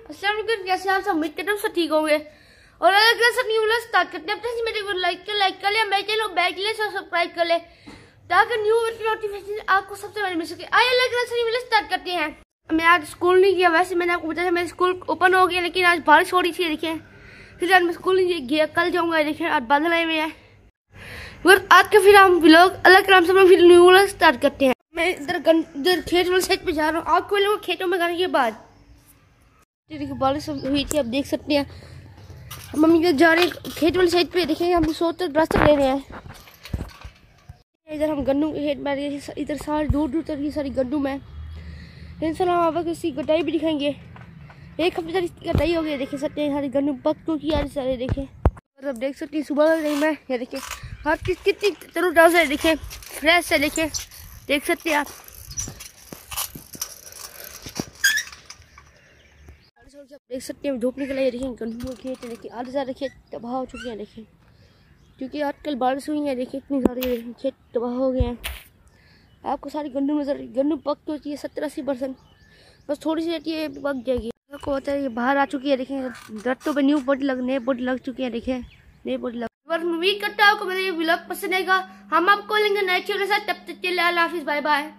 अस्सलाम वालेकुम, कैसे आप सब? उम्मीद करता हूँ सब ठीक होंगे। और अलग अलग न्यू व्लॉग स्टार्ट करते हैं। प्लीज मेरे को लाइक कर ले, मेरे चैनल को बैक सब्सक्राइब कर ले ताकि न्यू नोटिफिकेशन आपको सबसे पहले मिल सके। आइए अलग अलग न्यू व्लॉग स्टार्ट करते हैं। मैं आज स्कूल नहीं गया, वैसे मैंने आपको बताया मेरा स्कूल ओपन हो गया, लेकिन आज बारिश हो रही थी। देखिए फिर आज मैं स्कूल नहीं गया, कल जाऊंगा। देखिए आज बादल आए हुए हैं। आज का फिर हम व्लॉग अलग नाम से फिर न्यू व्लॉग स्टार्ट करते हैं। मैं इधर खेत वाले साइड पे जा रहा हूँ। आपको लोग खेतों में जाने के बाद देखिए बारिश हुई थी, आप देख सकते हैं। मम्मी इधर जा रहे हैं खेत वाली साइड पे। देखिए हम सोचते रास्ता ले रहे हैं। इधर हम गन्नू के खेत में, इधर सारे दूर दूर तक ये सारी गन्नू में इंशाल्लाह हम आपको इसकी कटाई भी दिखाएंगे। एक हफ्ते तक इसकी कटाई हो गई। देखिए सकते हैं सारी गन्नू पक चुकी है सारे। देखें और अब देख सकते हैं सुबह का टाइम है। ये देखिए हर चीज़ कितनी तरोताज़ा है, देखें फ्रेश है। देखिए देख सकते हैं आप। देख सकते हैं धूप निकल आई। देखिए गन्नू खेत देखिए आधे ज़्यादा खेत तबाह हो चुके हैं। देखिए क्योंकि आजकल बारिश हुई है। देखिए इतनी सारी खेत तबाह हो गए हैं। आपको सारी गन्नू नजर, गन्नू पक चुकी है 70-80%, बस थोड़ी सी रहती है पक जाएगी। आपको पता है ये बाहर आ चुकी है। देखिए दरख्तों पे नए पौधे लग चुके हैं। देखिए नए पौधे लग। उम्मीद करता हूँ आपको मेरा ये व्लॉग पसंद आएगा। हम आपको लेंगे नए चैनल के साथ। तब तक के लिए अल्लाह हाफिज़, बाय बाय।